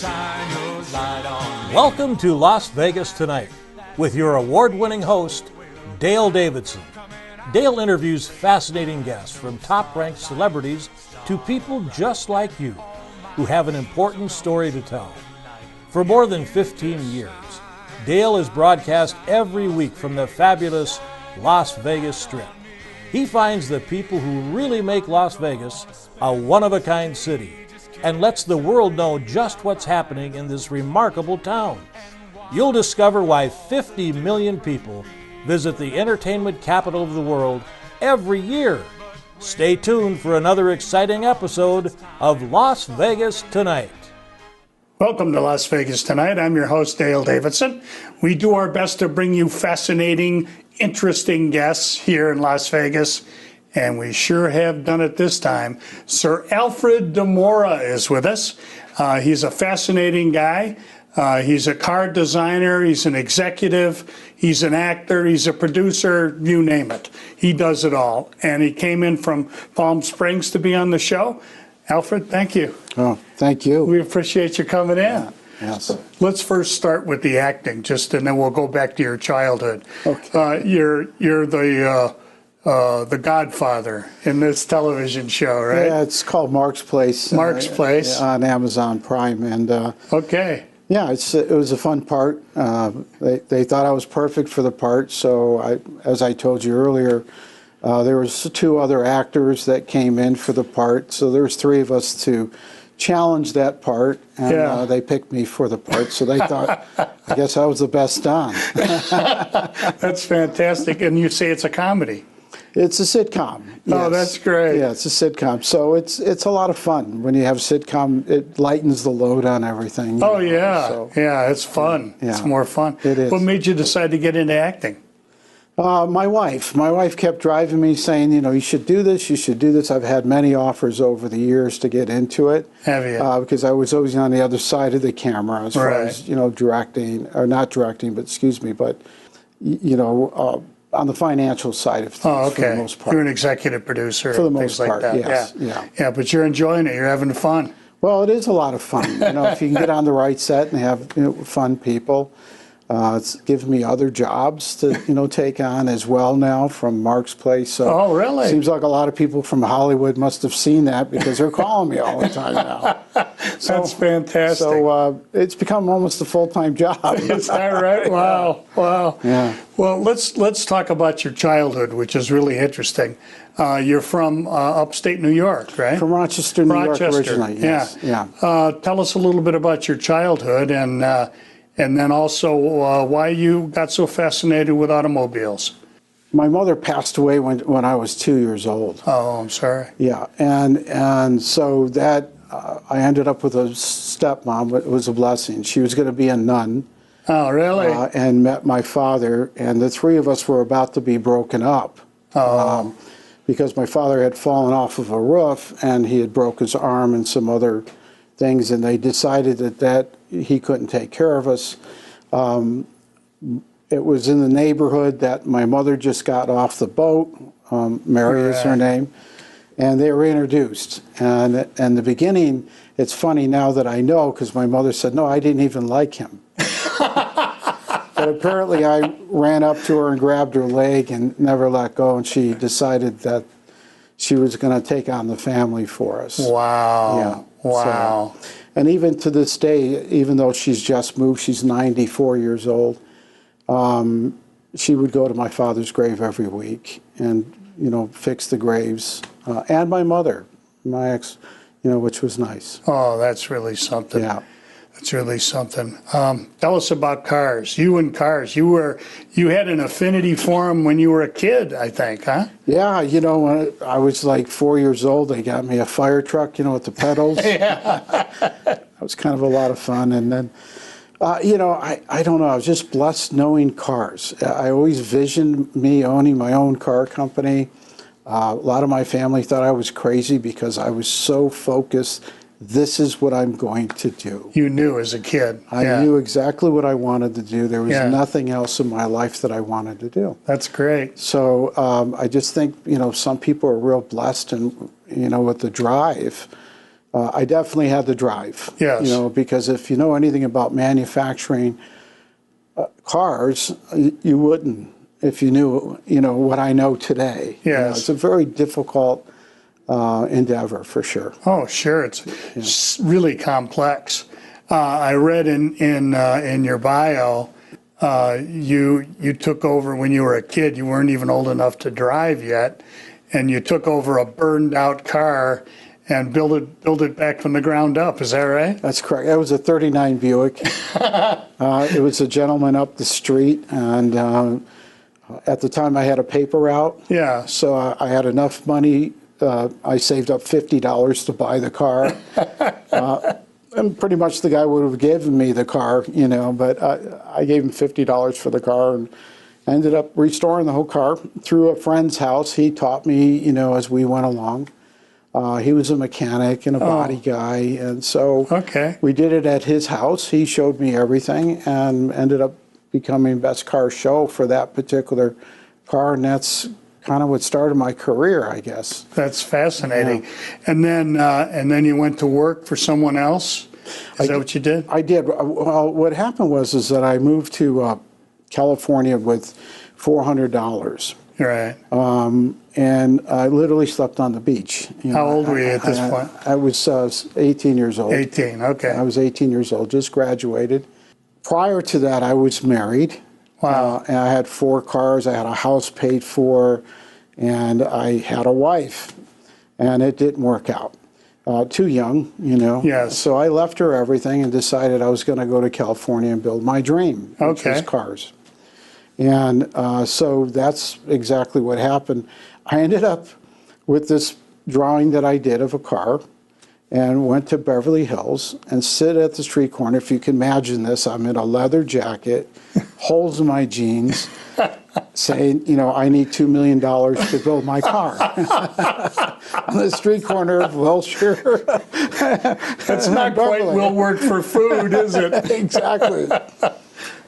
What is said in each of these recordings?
shine your light on me. Welcome to Las Vegas Tonight with your award-winning host, Dale Davidson. Dale interviews fascinating guests from top-ranked celebrities to people just like you who have an important story to tell. For more than 15 years, Dale has broadcast every week from the fabulous Las Vegas Strip. He finds the people who really make Las Vegas a one-of-a-kind city and lets the world know just what's happening in this remarkable town. You'll discover why 50 million people visit the entertainment capital of the world every year. Stay tuned for another exciting episode of Las Vegas Tonight. Welcome to Las Vegas Tonight. I'm your host, Dale Davidson. We do our best to bring you fascinating, interesting guests here in Las Vegas, and we sure have done it this time. Sir Alfred Dimora is with us. He's a fascinating guy. He's a car designer, he's an executive, he's an actor, he's a producer, you name it. He does it all. And he came in from Palm Springs to be on the show. Alfred, thank you. Oh, thank you. We appreciate you coming in. Yeah, yes. Let's first start with the acting, and then we'll go back to your childhood. Okay. You're the Godfather in this television show, right? Yeah, it's called Mark's Place. Mark's Place. On Amazon Prime. And okay. yeah, it was a fun part. They thought I was perfect for the part. So as I told you earlier, there was two other actors that came in for the part. So there was three of us to challenge that part, and they picked me for the part. So they thought, I guess I was the best on. That's fantastic. And you say it's a comedy. It's a sitcom. Yes. Oh, that's great. Yeah, it's a sitcom. So it's a lot of fun. When you have a sitcom, it lightens the load on everything. Oh, yeah. So, yeah, it's fun. Yeah. It's more fun. It is. What made you decide to get into acting? My wife kept driving me saying, you should do this, you should do this. I've had many offers over the years to get into it. Have you? Because I was always on the other side of the camera as far as, directing, or not directing, but on the financial side of things. Oh, okay. For the most part. You're an executive producer. For the most things part, like that. yes. Yeah. Yeah, but you're enjoying it. You're having fun. Well, it is a lot of fun. If you can get on the right set and have fun people. It's given me other jobs to take on as well now from Mark's Place. So oh, really? Seems like a lot of people from Hollywood must have seen that because they're calling me all the time now. That's fantastic. So it's become almost a full-time job. Is that right? Wow, wow. Yeah. Well, let's talk about your childhood, which is really interesting. You're from upstate New York, right? From Rochester, New York originally. Yes. Yeah. Tell us a little bit about your childhood and then also why you got so fascinated with automobiles. My mother passed away when I was 2 years old. Oh, I'm sorry. Yeah, and so that I ended up with a stepmom. It was a blessing. She was going to be a nun. Oh, really? And met my father, and the three of us were about to be broken up. Oh. Because my father had fallen off of a roof, and he had broke his arm and some other things, and they decided that he couldn't take care of us. It was in the neighborhood that my mother just got off the boat. Mary is her name. And they were introduced. And in the beginning, it's funny now that I know, because my mother said, no, I didn't even like him. But apparently I ran up to her and grabbed her leg and never let go, and she decided that she was going to take on the family for us. Wow. Yeah. Wow. So, and even to this day, even though she's just moved, she's 94 years old, she would go to my father's grave every week and, fix the graves. And my mother, my ex, which was nice. Oh, that's really something. Yeah. That's really something. Tell us about cars. You and cars. You had an affinity for them when you were a kid, I think, huh? Yeah, when I was like 4 years old, they got me a fire truck, with the pedals. Yeah. That was kind of a lot of fun. And then, I don't know, I was just blessed knowing cars. I always visioned me owning my own car company. A lot of my family thought I was crazy because I was so focused. This is what I'm going to do. You knew as a kid. I knew exactly what I wanted to do. There was nothing else in my life that I wanted to do. That's great. So I just think, some people are real blessed and, with the drive I definitely had the drive. Yes. Because if you know anything about manufacturing cars, you wouldn't if you knew, what I know today. Yes. It's a very difficult endeavor for sure. Oh, sure. It's really complex. I read in your bio, you took over when you were a kid. You weren't even old enough to drive yet, and you took over a burned out car and build it back from the ground up. Is that right? That's correct. It was a '39 Buick. It was a gentleman up the street, and at the time I had a paper route. Yeah. So I had enough money. I saved up $50 to buy the car. And pretty much the guy would have given me the car, but I gave him $50 for the car and ended up restoring the whole car through a friend's house. He taught me, as we went along. He was a mechanic and a body guy, and so we did it at his house. He showed me everything and ended up becoming best car show for that particular car, and that's kind of what started my career, I guess. That's fascinating. Yeah. And then you went to work for someone else? Is that what you did? I did. Well, what happened was that I moved to California with $400. Right. And I literally slept on the beach. How old were you at this point? I was 18 years old. 18, okay. I was 18 years old, just graduated. Prior to that, I was married. Wow. And I had 4 cars. I had a house paid for, and I had a wife. And it didn't work out. Too young, Yes. So I left her everything and decided I was going to go to California and build my dream, which was cars. And so that's exactly what happened. I ended up with this drawing that I did of a car and went to Beverly Hills and sit at the street corner. If you can imagine this, I'm in a leather jacket, holes in my jeans, saying, I need $2 million to build my car. On the street corner of Wilshire. That's not quite will work for food, is it? Exactly.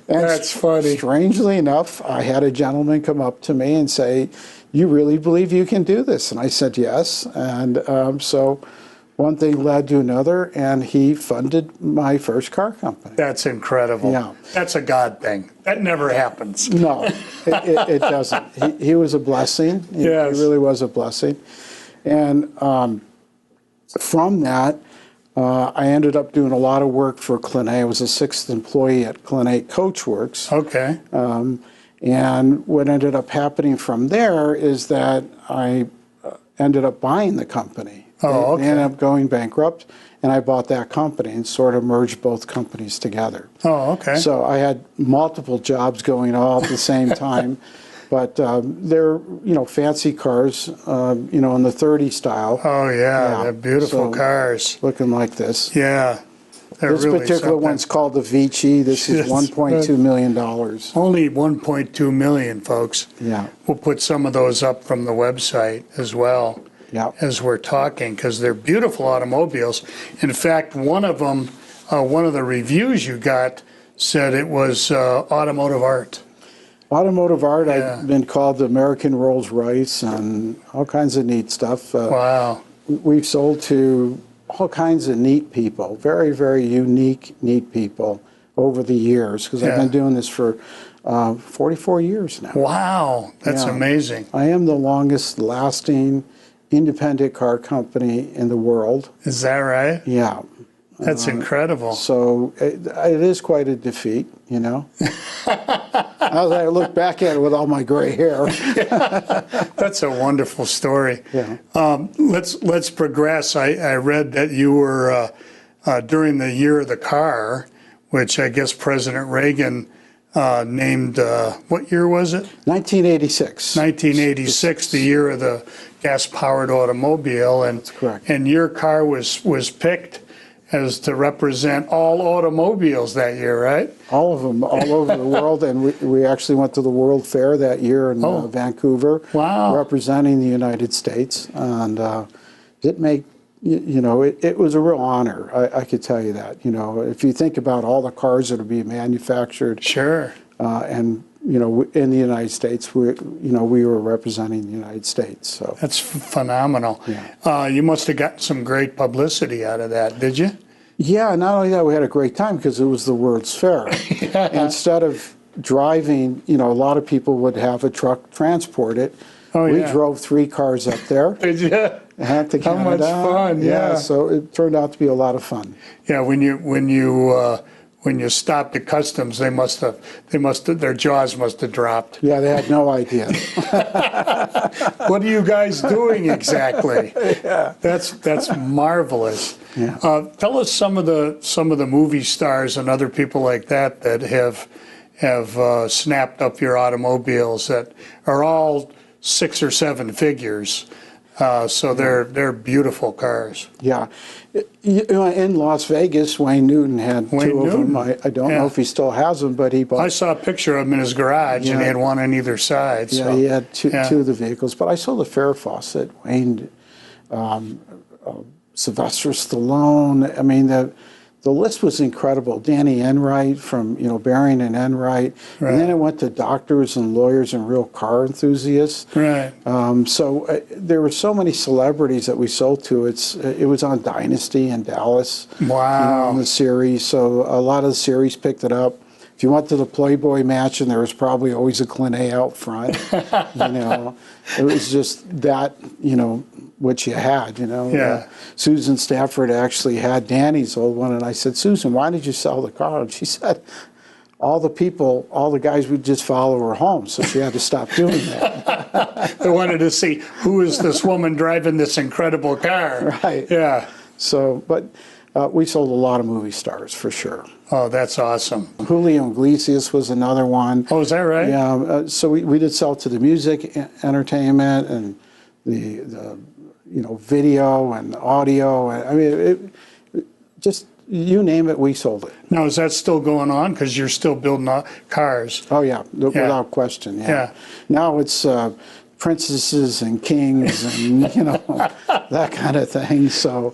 And that's funny. Strangely enough, I had a gentleman come up to me and say, "You really believe you can do this?" And I said, "Yes." And so one thing led to another, and he funded my first car company. That's incredible. Yeah. That's a God thing. That never happens. No, it doesn't. He was a blessing. Yes. He really was a blessing. And from that, I ended up doing a lot of work for Clinet. I was a 6th employee at Clinet Coachworks. Okay. And what ended up happening from there is that I ended up buying the company. Oh, okay. They ended up going bankrupt, and I bought that company and sort of merged both companies together. Oh, okay. So I had multiple jobs going all at the same time. But they're, fancy cars, in the 30 style. Oh, yeah. They're beautiful cars. Looking like this. Yeah. This really particular something. one's called the Vici. This is $1.2 million. Only 1.2 million, folks. Yeah. We'll put some of those up from the website as well as we're talking, because they're beautiful automobiles. In fact, one of them, one of the reviews you got said it was automotive art. Automotive art, yeah. I've been called the American Rolls Royce and all kinds of neat stuff. Wow. We've sold to all kinds of neat people, very, very unique, neat people over the years, because I've been doing this for 44 years now. Wow, that's amazing. I am the longest lasting independent car company in the world. Is that right? Yeah. That's incredible. So it is quite a defeat, As I look back at it with all my gray hair. That's a wonderful story. Yeah. Let's progress. I read that you were during the year of the car, which I guess President Reagan named, what year was it? 1986. 1986, the year of the gas-powered automobile. And, that's correct. And your car was picked as to represent all automobiles that year, right? All of them, all over the world. And we actually went to the World Fair that year in Vancouver. Wow. Representing the United States. And it made, it was a real honor, I could tell you that. If you think about all the cars that are being manufactured. Sure. And, in the United States, we were representing the United States. So That's phenomenal. Yeah. You must have gotten some great publicity out of that, did you? yeah, not only that, we had a great time because it was the World's Fair. Instead of driving, a lot of people would have a truck transport it. Oh, we yeah. drove 3 cars up there. Did you? To Canada. How much fun, yeah. So it turned out to be a lot of fun. Yeah, when you stopped at customs, their jaws must have dropped. Yeah, they had no idea. What are you guys doing exactly? That's marvelous. Yeah. Tell us some of the movie stars and other people like that have snapped up your automobiles that are all 6 or 7 figures. So they're beautiful cars. Yeah. In Las Vegas, Wayne Newton had 2 of them. I don't know if he still has them, but he bought. I saw a picture of him in his garage, and he had one on either side. Yeah, So. he had two of the vehicles. But I saw the Farrah Fawcett, Wayne, Sylvester Stallone. I mean, the list was incredible. Danny Enright from Baring and Enright, and then it went to doctors and lawyers and real car enthusiasts. Right. So there were so many celebrities that we sold to. It was on Dynasty in Dallas. Wow. On the series, so a lot of the series picked it up. If you went to the Playboy Mansion, there was probably always a Clint A out front. It was just that, what you had, Yeah. Susan Stafford actually had Danny's old one, and I said, Susan, why did you sell the car? And she said, all the guys would just follow her home, so she had to stop doing that. They wanted to see who is this woman driving this incredible car. Right. Yeah. So, but we sold a lot of movie stars for sure. Oh, that's awesome. Julio Iglesias was another one. Oh, is that right? Yeah. So we did sell to the music entertainment and the video and audio. I mean, just you name it, we sold it. Now, is that still going on? Because you're still building cars. Oh yeah, without question. Yeah. Now it's princesses and kings and that kind of thing. So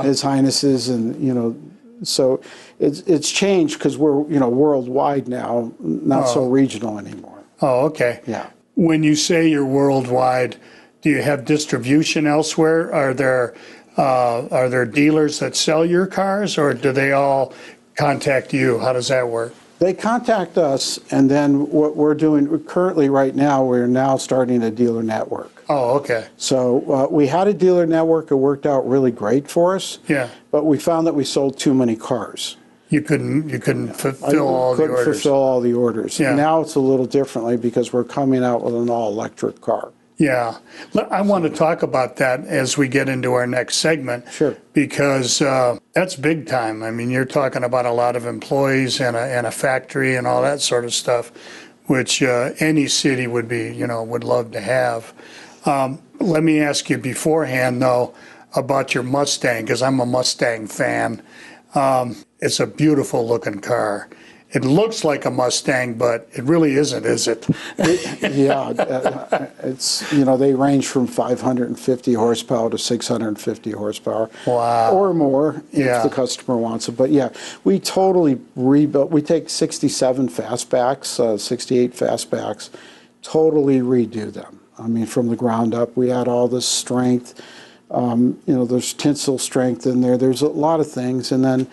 His Highnesses and so it's changed because we're worldwide now, not so regional anymore. Oh, okay. Yeah. When you say you're worldwide, do you have distribution elsewhere? Are there dealers that sell your cars, or do they all contact you? How does that work? They contact us, and then what we're doing currently right now, we're now starting a dealer network. Oh, okay. So we had a dealer network. It worked out really great for us. Yeah. But we found that we sold too many cars. You couldn't fulfill all the orders. Fulfill all the orders. Yeah. Now it's a little differently because we're coming out with an all-electric car. Yeah. I want to talk about that as we get into our next segment. Sure. Because that's big time. I mean, you're talking about a lot of employees and a factory and all that sort of stuff, which any city would love to have. Let me ask you beforehand, though, about your Mustang, because I'm a Mustang fan. It's a beautiful looking car. It looks like a Mustang, but it really isn't, is it? It's they range from 550 horsepower to 650 horsepower. Wow. Or more if the customer wants it. But yeah, we totally rebuilt. We take 67 fastbacks, 68 fastbacks, totally redo them. I mean, from the ground up. We add all this strength. There's tensile strength in there. There's a lot of things, and then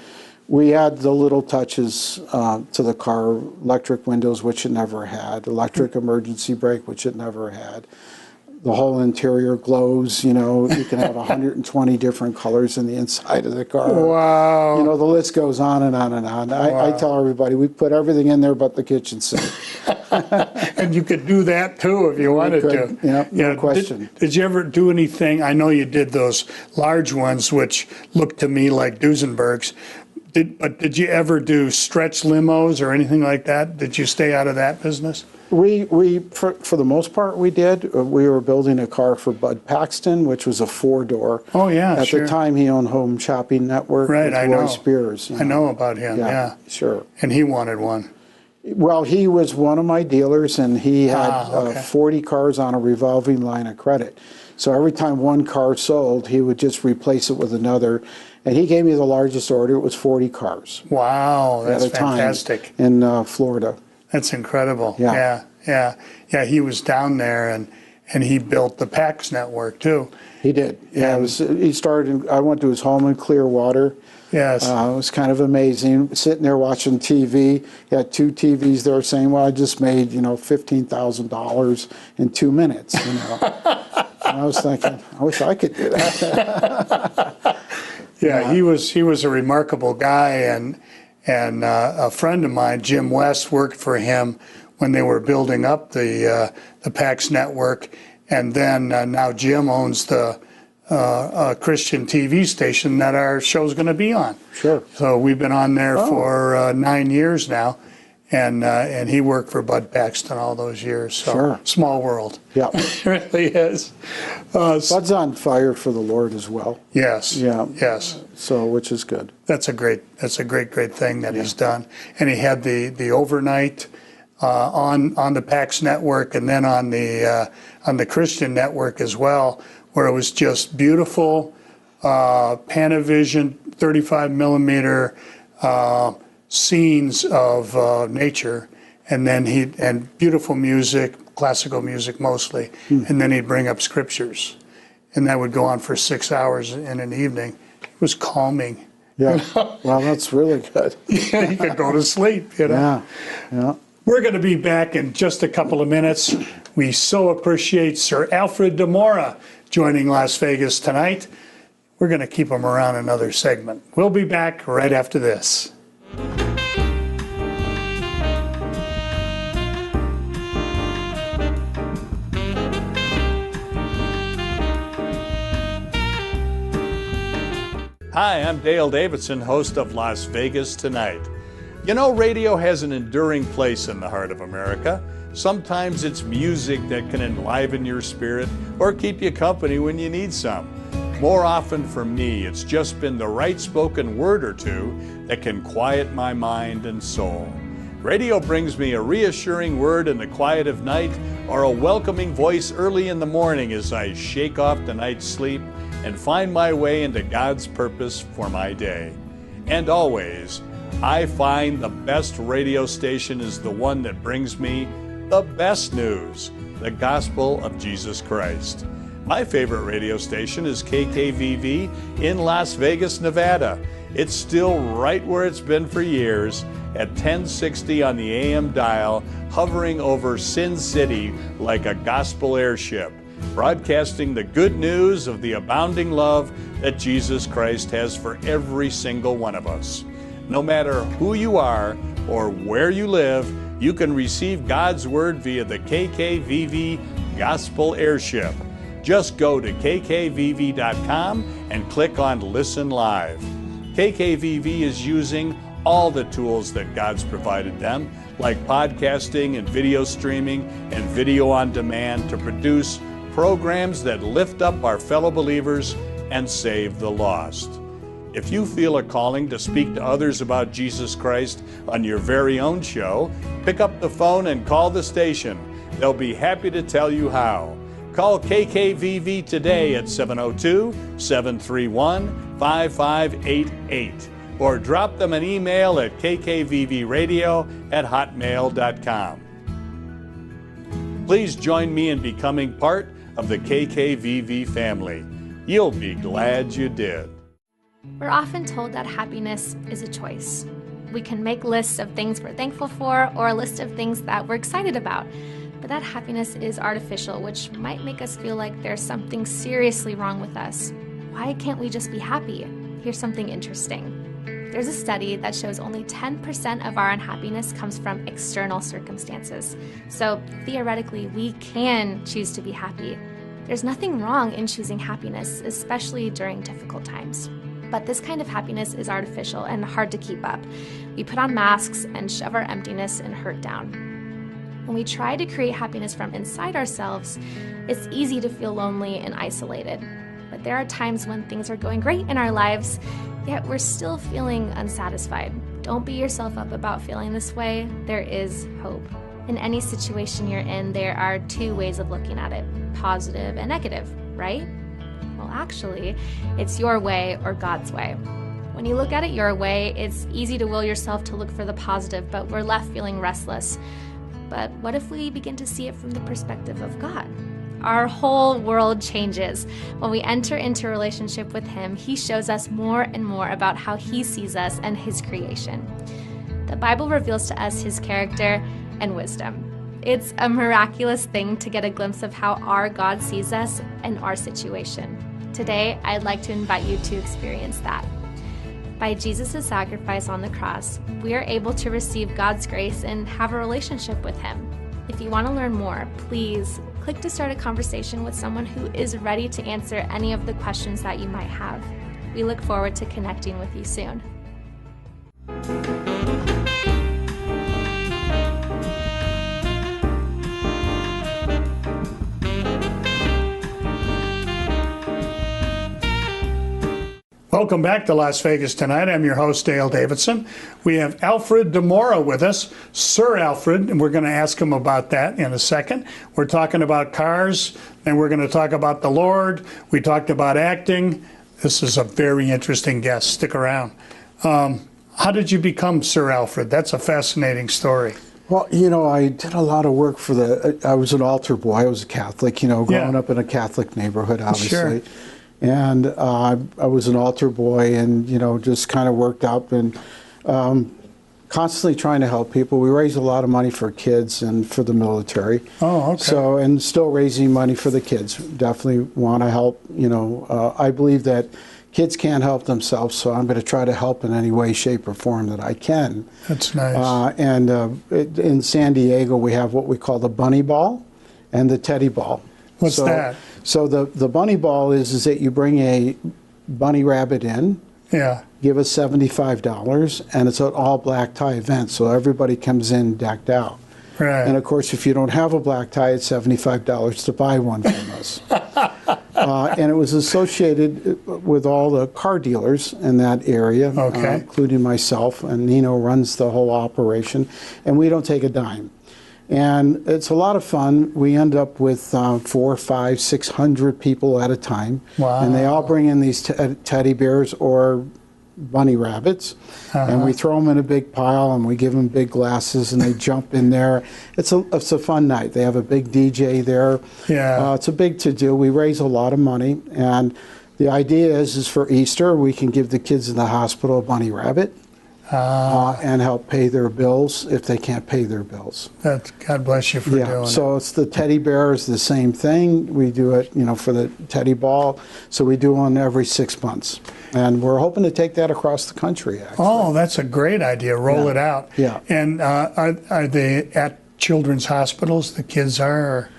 we add the little touches to the car, electric windows, which it never had, electric emergency brake, which it never had. The whole interior glows, you can have 120 different colors in the inside of the car. Wow. The list goes on and on and on. I tell everybody, we put everything in there but the kitchen sink. And you could do that too if you wanted to. Yeah, no question. Did you ever do anything? I know you did those large ones, which looked to me like Duesenbergs. But did you ever do stretch limos or anything like that? Did you stay out of that business? We for the most part, we did. We were building a car for Bud Paxton, which was a 4-door. Oh, yeah, At the time, he owned Home Shopping Network Right, with I Roy know. Spears. I know about him, yeah. Sure. And he wanted one. Well, he was one of my dealers, and he had 40 cars on a revolving line of credit. So every time one car sold, he would just replace it with another. And he gave me the largest order. It was 40 cars. Wow, that's at a time fantastic. in Florida. That's incredible. Yeah. Yeah. He was down there, and he built the PAX network too. He did. Yeah, he started. I went to his home in Clearwater. Yes. It was kind of amazing, sitting there watching TV. He had 2 TVs there saying, well, I just made, $15,000 in 2 minutes, And I was thinking, I wish I could do that. Yeah, he was a remarkable guy, and a friend of mine, Jim West, worked for him when they were building up the PAX network, and then now Jim owns the Christian TV station that our show's going to be on. Sure. So we've been on there for 9 years now, and he worked for Bud Paxton all those years. So Sure. Small world. Yeah. It really is. Bud's on fire for the Lord as well. Yes. Yeah. Yes. So, which is good. That's a great thing that he's done. And he had the overnight on the PAX network, and then on the Christian network as well, where it was just beautiful Panavision 35 millimeter scenes of nature, and then beautiful music, classical music mostly, and then he'd bring up scriptures, and that would go on for 6 hours in an evening. It was calming. Yeah. Well, that's really good. Yeah, you could go to sleep. Yeah. We're going to be back in just a couple of minutes. We so appreciate Sir Alfred Dimora joining Las Vegas tonight. We're going to keep him around another segment. We'll be back right after this. Hi, I'm Dale Davidson, host of Las Vegas Tonight. You know, radio has an enduring place in the heart of America. Sometimes it's music that can enliven your spirit or keep you company when you need some. More often for me, it's just been the right spoken word or two that can quiet my mind and soul. Radio brings me a reassuring word in the quiet of night or a welcoming voice early in the morning as I shake off the night's sleep and find my way into God's purpose for my day. And always, I find the best radio station is the one that brings me the best news, the gospel of Jesus Christ. My favorite radio station is KKVV in Las Vegas, Nevada. It's still right where it's been for years, at 1060 on the AM dial, hovering over Sin City like a gospel airship, broadcasting the good news of the abounding love that Jesus Christ has for every single one of us. No matter who you are or where you live, you can receive God's Word via the KKVV Gospel Airship. Just go to kkvv.com and click on Listen Live. KKVV is using all the tools that God's provided them, like podcasting and video streaming and video on demand, to produce programs that lift up our fellow believers and save the lost. If you feel a calling to speak to others about Jesus Christ on your very own show, pick up the phone and call the station. They'll be happy to tell you how. Call KKVV today at 702-731-5588 or drop them an email at kkvvradio@hotmail.com. Please join me in becoming part of the KKVV family. You'll be glad you did. We're often told that happiness is a choice. We can make lists of things we're thankful for or a list of things that we're excited about. But that happiness is artificial, which might make us feel like there's something seriously wrong with us. Why can't we just be happy? Here's something interesting. There's a study that shows only 10% of our unhappiness comes from external circumstances. So theoretically, we can choose to be happy. There's nothing wrong in choosing happiness, especially during difficult times. But this kind of happiness is artificial and hard to keep up. We put on masks and shove our emptiness and hurt down. When we try to create happiness from inside ourselves, it's easy to feel lonely and isolated. But there are times when things are going great in our lives, yet we're still feeling unsatisfied. Don't beat yourself up about feeling this way. There is hope. In any situation you're in, there are two ways of looking at it, positive and negative, right? Well, actually, it's your way or God's way. When you look at it your way, it's easy to will yourself to look for the positive, but we're left feeling restless. But what if we begin to see it from the perspective of God? Our whole world changes. When we enter into a relationship with Him, He shows us more and more about how He sees us and His creation. The Bible reveals to us His character and wisdom. It's a miraculous thing to get a glimpse of how our God sees us and our situation. Today, I'd like to invite you to experience that. By Jesus' sacrifice on the cross, we are able to receive God's grace and have a relationship with Him. If you want to learn more, please click to start a conversation with someone who is ready to answer any of the questions that you might have. We look forward to connecting with you soon. Welcome back to Las Vegas Tonight. I'm your host, Dale Davidson. We have Alfred Dimora with us, Sir Alfred, and we're going to ask him about that in a second. We're talking about cars, and we're going to talk about the Lord. We talked about acting. This is a very interesting guest. Stick around. How did you become Sir Alfred? That's a fascinating story. Well, I did a lot of work for I was an altar boy. I was a Catholic, growing up in a Catholic neighborhood, obviously. Sure. And I was an altar boy and, just kind of worked up and constantly trying to help people. We raised a lot of money for kids and for the military. Oh, okay. So, and still raising money for the kids. Definitely want to help, I believe that kids can't help themselves, so I'm going to try to help in any way, shape, or form that I can. That's nice. In San Diego, we have what we call the bunny ball and the teddy ball. What's that? So the bunny ball is that you bring a bunny rabbit in, give us $75, and it's an all-black tie event, so everybody comes in decked out. Right. And of course, if you don't have a black tie, it's $75 to buy one from us. And it was associated with all the car dealers in that area, including myself, and Nino runs the whole operation, and we don't take a dime. And it's a lot of fun. We end up with 400, 500, 600 people at a time. Wow. And they all bring in these teddy bears or bunny rabbits. And we throw them in a big pile and we give them big glasses and they jump in there. It's a fun night. They have a big DJ there. Yeah. It's a big to-do. We raise a lot of money. And the idea is for Easter, we can give the kids in the hospital a bunny rabbit. And help pay their bills if they can't pay their bills. God bless you for doing it. So it's the teddy bear is the same thing. We do it, for the teddy ball. So we do one every 6 months. And we're hoping to take that across the country, actually. Oh, that's a great idea. Roll it out. Yeah. And are they at children's hospitals, the kids are?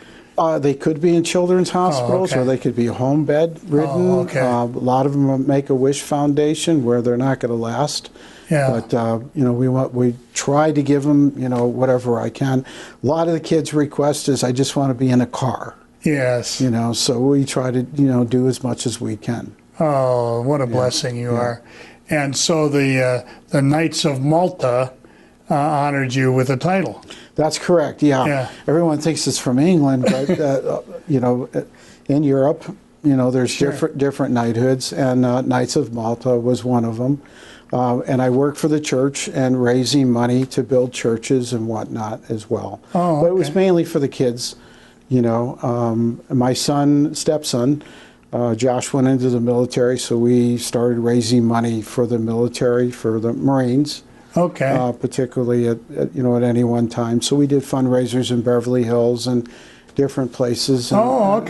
They could be in children's hospitals, or they could be home bed ridden. Oh, okay. A lot of them make a Wish Foundation where they're not going to last. Yeah. But we try to give them whatever I can. A lot of the kids' request is I just want to be in a car. Yes. So we try to do as much as we can. Oh, what a blessing you are! And so the Knights of Malta honored you with a title. That's correct. Yeah. Everyone thinks it's from England, but in Europe, there's different knighthoods, and Knights of Malta was one of them. And I work for the church and raising money to build churches and whatnot as well. Oh, But it was mainly for the kids. My stepson, Josh went into the military, so we started raising money for the military, for the Marines. Okay. Particularly at any one time. So we did fundraisers in Beverly Hills and different places. And,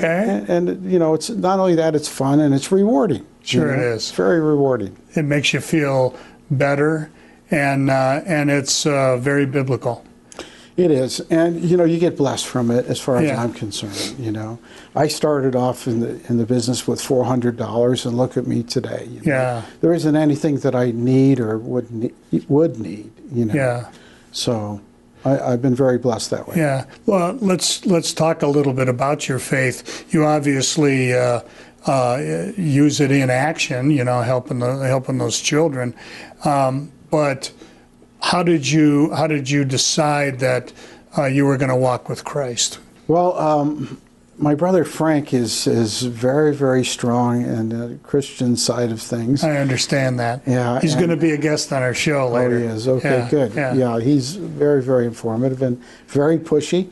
And it's not only that, it's fun and it's rewarding. Sure it is. Very rewarding. It makes you feel better, and it's very biblical. It is, and you get blessed from it as far as I'm concerned. I started off in the business with $400, and look at me today. There isn't anything that I need or would need. So I've been very blessed that way. Yeah. Well, let's talk a little bit about your faith. You obviously use it in action. Helping those children. But how did you decide that you were going to walk with Christ? Well, my brother Frank is very, very strong in the Christian side of things. I understand that. Yeah, He's going to be a guest on our show later. Oh, he is. Okay, Yeah, good. yeah. Yeah, he's very, very informative and very pushy.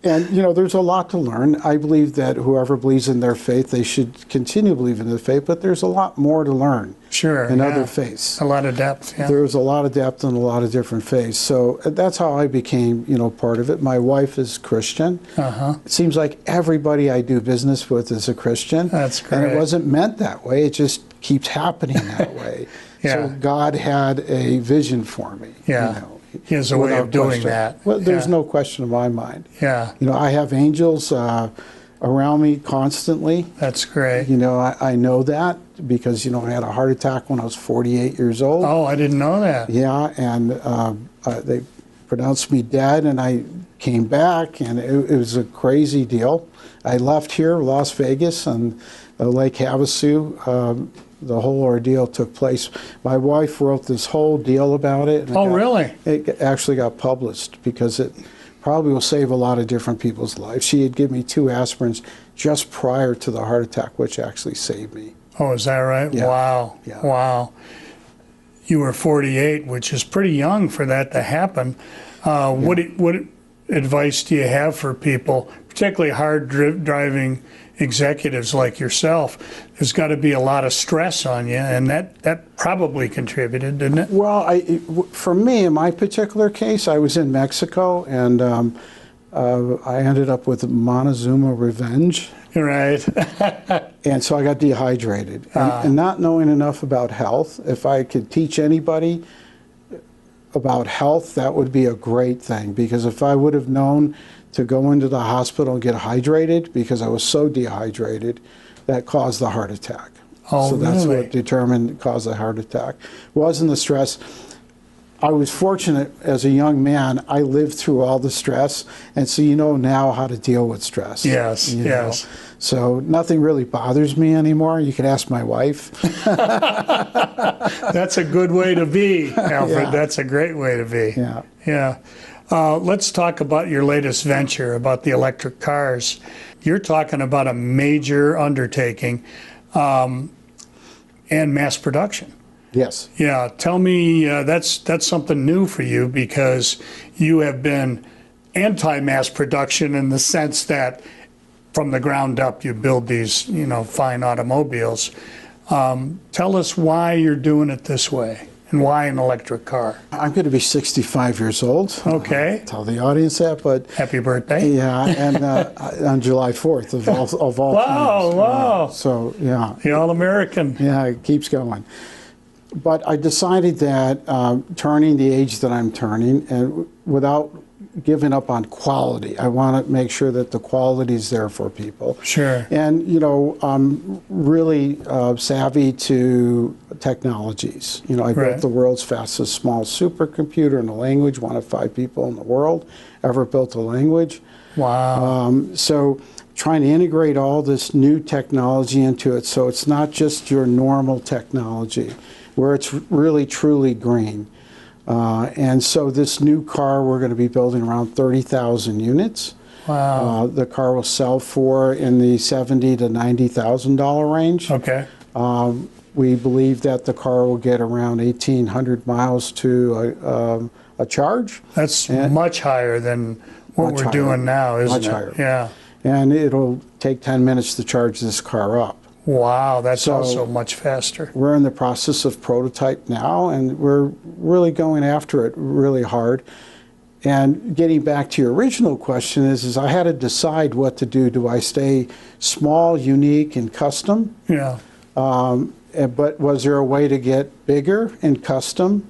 And, you know, there's a lot to learn. I believe that whoever believes in their faith, they should continue to believe in their faith, but there's a lot more to learn in other faiths. A lot of depth, yeah. There's a lot of depth in a lot of different faiths. So that's how I became, you know, part of it. My wife is Christian. It seems like everybody I do business with is a Christian. That's great. And it wasn't meant that way. It just keeps happening that way. So God had a vision for me. Yeah. You know, he has a way of doing question. that. Well, there's no question in my mind. Yeah. You know, I have angels around me constantly. That's great. You know, I know that because, you know, I had a heart attack when I was 48 years old. Oh, I didn't know that. Yeah, and they pronounced me dead, and I came back, and it was a crazy deal. I left here, Las Vegas, and Lake Havasu. The whole ordeal took place. My wife wrote this whole deal about it. Oh, really? It actually got published because it probably will save a lot of different people's lives. She had given me 2 aspirins just prior to the heart attack, which actually saved me. Oh, is that right? Yeah. Wow. Yeah. Wow. You were 48, which is pretty young for that to happen. What advice do you have for people, particularly hard driving executives like yourself? There's got to be a lot of stress on you, and that probably contributed, didn't it? Well, for me, in my particular case, I was in Mexico, and I ended up with Montezuma revenge. Right. And so I got dehydrated. And not knowing enough about health, if I could teach anybody about health, that would be a great thing. Because if I would have known to go into the hospital and get hydrated, because I was so dehydrated, that caused the heart attack. Oh, so that's really? what determined caused the heart attack. Wasn't the stress. I was fortunate as a young man. I lived through all the stress, and so you know now how to deal with stress. Yes, you yes. know. So nothing really bothers me anymore. You can ask my wife. That's a good way to be, Alfred. Yeah. That's a great way to be. Yeah. Yeah. Let's talk about your latest venture, about the electric cars. You're talking about a major undertaking and mass production. Yes. Yeah, tell me, that's something new for you, because you have been anti-mass production in the sense that from the ground up you build these, you know, fine automobiles. Tell us why you're doing it this way and why an electric car. I'm going to be 65 years old. Okay. Tell the audience that, but Happy birthday. yeah, and on July 4th of all Wow, times. wow. So yeah, The All-American. yeah, it keeps going. But I decided that turning the age that I'm turning, and without giving up on quality, I want to make sure that the quality is there for people. Sure. And, you know, I'm really savvy to technologies. You know, I Right. built the world's fastest small supercomputer in a language, one of 5 people in the world ever built a language. Wow. So trying to integrate all this new technology into it, so it's not just your normal technology, where it's really truly green. And so this new car, we're going to be building around 30,000 units. Wow. The car will sell for in the $70,000 to $90,000 range. Okay. We believe that the car will get around 1,800 miles to a charge. That's much higher than what Much we're higher. doing now, isn't Much it? higher. Yeah. And it'll take 10 minutes to charge this car up. Wow, that's So- also much faster. We're in the process of prototype now, and we're really going after it really hard. And getting back to your original question is I had to decide what to do. Do I stay small, unique, and custom? Yeah. But was there a way to get bigger and custom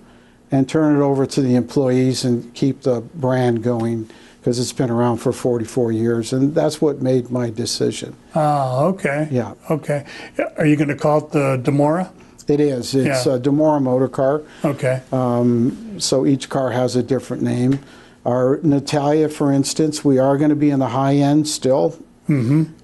and turn it over to the employees and keep the brand going? Because it's been around for 44 years, and that's what made my decision. Oh, okay. Yeah. Okay. Are you going to call it the Dimora? It is. It's Yeah. a Dimora motor car. Okay. So each car has a different name. Our Natalia, for instance, we are going to be in the high end still.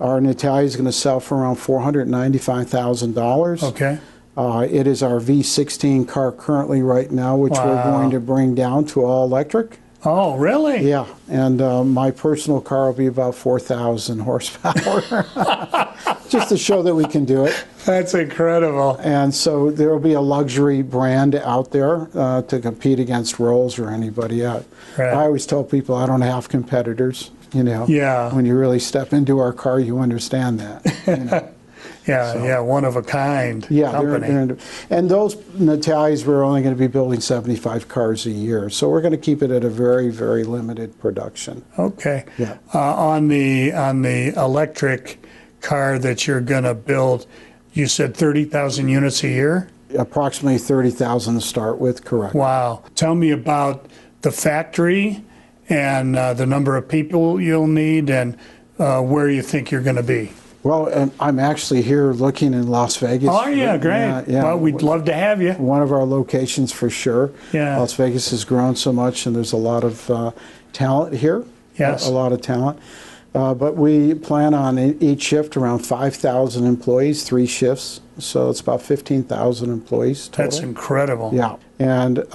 Our Natalia is going to sell for around $495,000. Okay. It is our V16 car currently right now, which we're Wow. going to bring down to all electric. Oh, really? Yeah, and my personal car will be about 4,000 horsepower, just to show that we can do it. That's incredible. And so there will be a luxury brand out there to compete against Rolls or anybody else. Right. I always tell people I don't have competitors. You know, Yeah. when you really step into our car, you understand that. You know? Yeah, one of a kind company. And those Natalias, we're only going to be building 75 cars a year, so we're going to keep it at a very, very limited production. Okay. Yeah. On the electric car that you're going to build, you said 30,000 units a year? Approximately 30,000 to start with, correct. Wow. Tell me about the factory and the number of people you'll need and where you think you're going to be. Well, I'm actually here looking in Las Vegas. Oh, yeah, great. Yeah. Well, we'd love to have you. One of our locations for sure. Yeah. Las Vegas has grown so much, and there's a lot of talent here. Yes. A lot of talent. But we plan on each shift around 5,000 employees, 3 shifts. So it's about 15,000 employees total. That's incredible. Yeah. And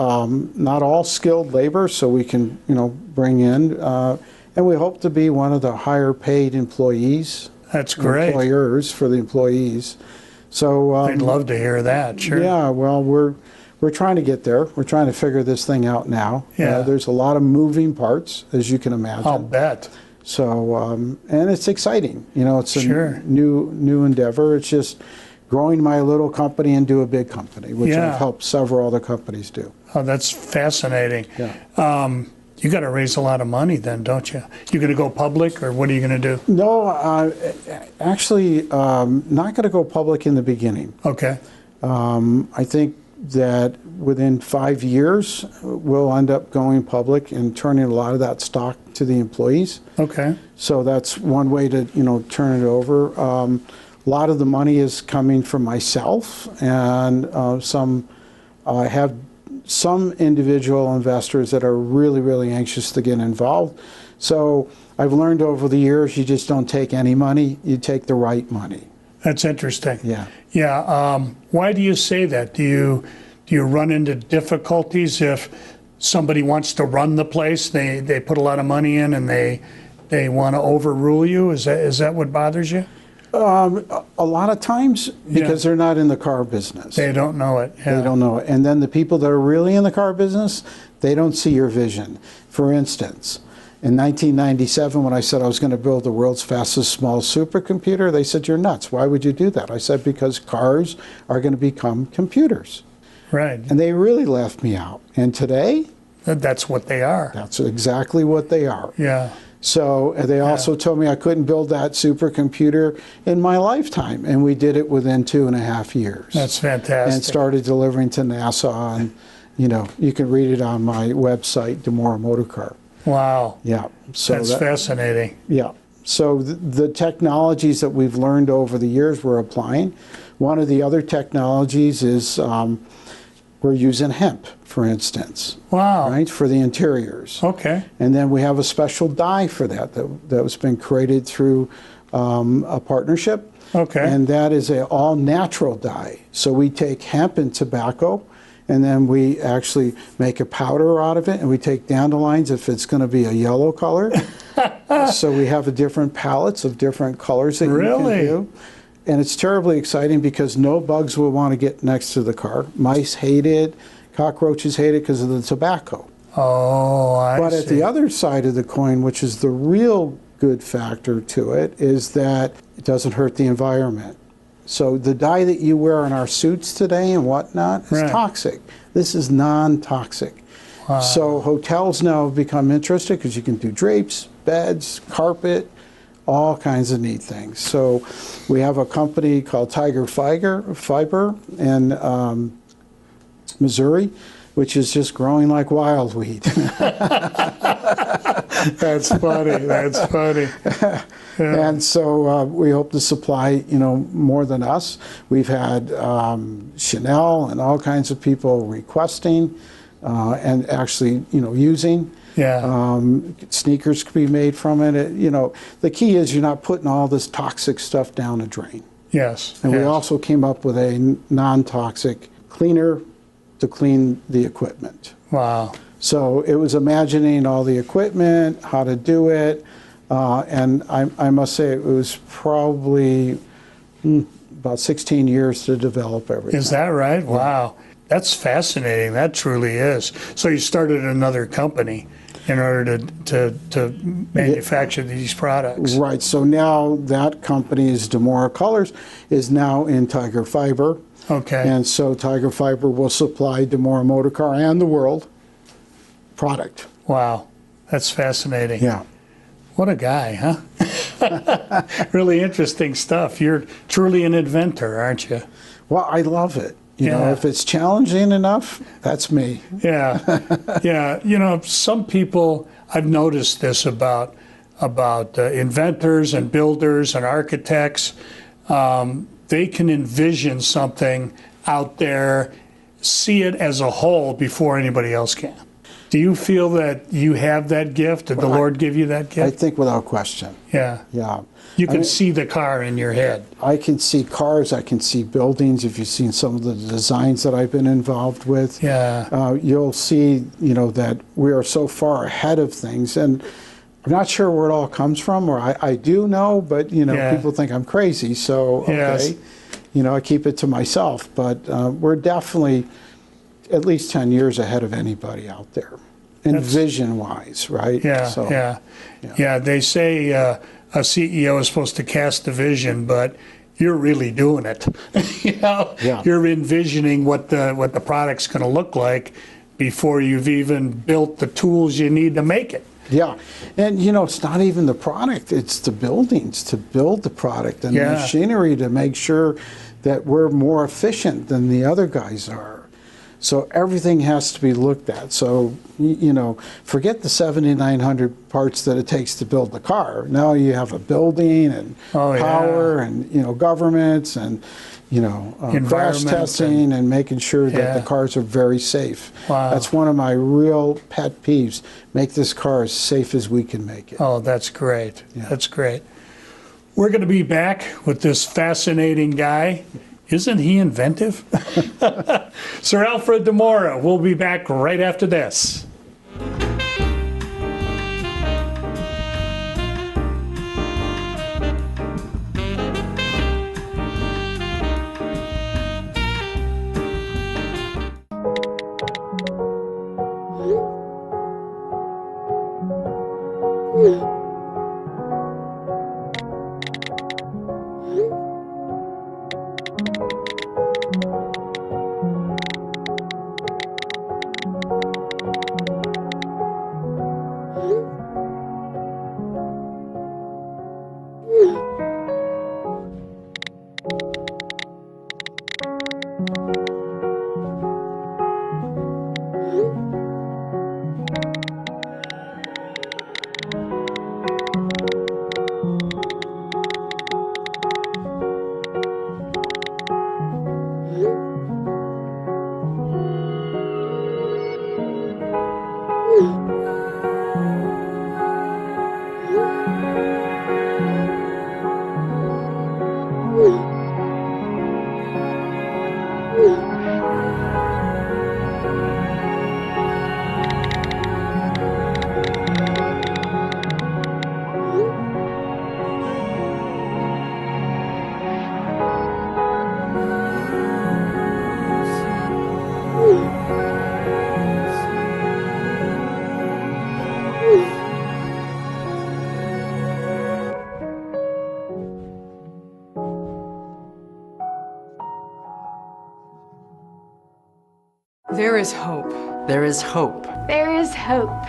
not all skilled labor, so we can, bring in. And we hope to be one of the higher paid employees. That's great. Employers for the employees. So I'd love to hear that. Sure. Yeah, well, we're trying to get there. We're trying to figure this thing out now. Yeah. There's a lot of moving parts, as you can imagine. I'll bet. So, and it's exciting. It's a Sure. new endeavor. It's just growing my little company into a big company, which Yeah. I've helped several other companies do. Oh, that's fascinating. Yeah. You got to raise a lot of money then, don't you? You going to go public, or what are you going to do? No, actually, not going to go public in the beginning. Okay. I think that within 5 years, we'll end up going public and turning a lot of that stock to the employees. Okay. So that's one way to, turn it over. A lot of the money is coming from myself, and I have some individual investors that are really, really anxious to get involved. So I've learned over the years, you just don't take any money, you take the right money. That's interesting. Yeah. Yeah. Why do you say that? Do you run into difficulties if somebody wants to run the place? They put a lot of money in and they want to overrule you. Is that what bothers you? A lot of times, because they're not in the car business. They don't know it. Yeah. They don't know it. And then the people that are really in the car business, they don't see your vision. For instance, in 1997, when I said I was going to build the world's fastest small supercomputer, they said, "You're nuts. Why would you do that?" I said, "Because cars are going to become computers." Right. And they really left me out. And today, That's what they are. that's exactly what they are. Yeah. So they also told me I couldn't build that supercomputer in my lifetime, and we did it within 2.5 years. That's fantastic. And started delivering to NASA, and you can read it on my website, Dimora Motorcar. Wow. Yeah. So That's fascinating. Yeah. So the technologies that we've learned over the years we're applying. One of the other technologies is we're using hemp, for instance. Wow. Right, for the interiors. Okay. And then we have a special dye for that was been created through a partnership. Okay. And that is an all-natural dye. So we take hemp and tobacco, and then we actually make a powder out of it, and we take dandelions if it's going to be a yellow color. So we have different palettes of different colors that you can do. And it's terribly exciting because no bugs will want to get next to the car. Mice hate it. Cockroaches hate it because of the tobacco. Oh, I But see. at the other side of the coin, which is the real good factor to it, is that it doesn't hurt the environment. So the dye that you wear in our suits today and whatnot is toxic. This is non-toxic. Wow. So hotels now have become interested because you can do drapes, beds, carpet, all kinds of neat things. So we have a company called Tiger Fiber in Missouri, which is just growing like wildweed. That's funny. That's funny. Yeah. And so we hope to supply, more than us. We've had Chanel and all kinds of people requesting and actually, using. Yeah. Sneakers could be made from it. The key is you're not putting all this toxic stuff down a drain. Yes. And we yes. also came up with a non-toxic cleaner to clean the equipment. Wow. So it was imagining all the equipment, how to do it, and I must say it was probably about 16 years to develop everything. Is that right? Wow. That's fascinating. That truly is. So you started another company in order to manufacture these products. Right. So now that company is Dimora Colors, is now in Tiger Fiber. Okay. And so Tiger Fiber will supply Dimora Motor Car and the world product. Wow. That's fascinating. Yeah. What a guy, huh? Really interesting stuff. You're truly an inventor, aren't you? Well, I love it. You know, if it's challenging enough, that's me. Yeah. Yeah. You know, some people, I've noticed this about inventors and builders and architects. They can envision something out there, see it as a whole before anybody else can. Do you feel that you have that gift? Did the Lord give you that gift? I think without question. Yeah. Yeah. You can see the car in your head. I can see cars, I can see buildings. If you've seen some of the designs that I've been involved with, you'll see, you know, that we are so far ahead of things. And I'm not sure where it all comes from, or I do know, but, you know, people think I'm crazy. So, okay, you know, I keep it to myself. But we're definitely at least 10 years ahead of anybody out there, and vision-wise, right? Yeah, so, yeah. They say a CEO is supposed to cast the vision, but you're really doing it. You know, you're envisioning what the product's going to look like before you've even built the tools you need to make it. Yeah, and you know, it's not even the product, it's the buildings to build the product and the machinery to make sure that we're more efficient than the other guys are. So everything has to be looked at. So, you know, forget the 7,900 parts that it takes to build the car. Now you have a building and power and, you know, governments and, you know, crash testing and making sure that the cars are very safe. Wow. That's one of my real pet peeves. Make this car as safe as we can make it. Oh, that's great. That's great. We're going to be back with this fascinating guy. Isn't he inventive? Sir Alfred Dimora. We'll be back right after this. There is hope. There is hope. There is hope.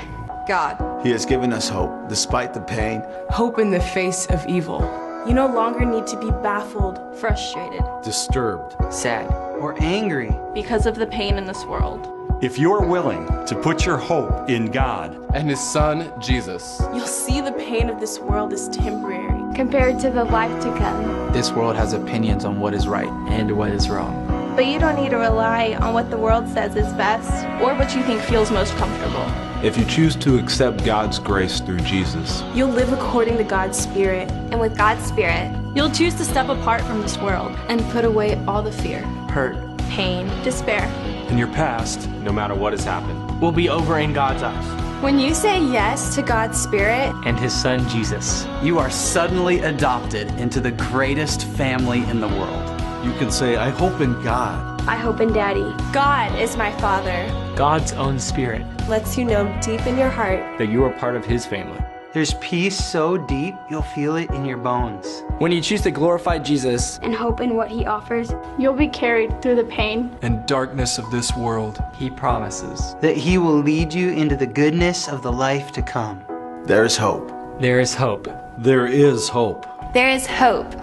God. He has given us hope, despite the pain. Hope in the face of evil. You no longer need to be baffled, frustrated, Disturbed. Sad. Or angry. because of the pain in this world. If you're willing to put your hope in God and His Son, Jesus, You'll see the pain of this world is temporary. Compared to the life to come. This world has opinions on what is right and what is wrong. But you don't need to rely on what the world says is best or what you think feels most comfortable. If you choose to accept God's grace through Jesus, You'll live according to God's Spirit. And with God's Spirit, You'll choose to step apart from this world and put away all the fear, Hurt. pain, despair, in your past, no matter what has happened, will be over in God's eyes. When you say yes to God's Spirit And His Son, Jesus. You are suddenly adopted into the greatest family in the world. You can say, I hope in God. I hope in Daddy. God is my Father. God's own Spirit Lets you know deep in your heart that you are part of His family. There's peace so deep, you'll feel it in your bones. When you choose to glorify Jesus and hope in what He offers, you'll be carried through the pain and darkness of this world. He promises that He will lead you into the goodness of the life to come. There is hope. There is hope. There is hope. There is hope.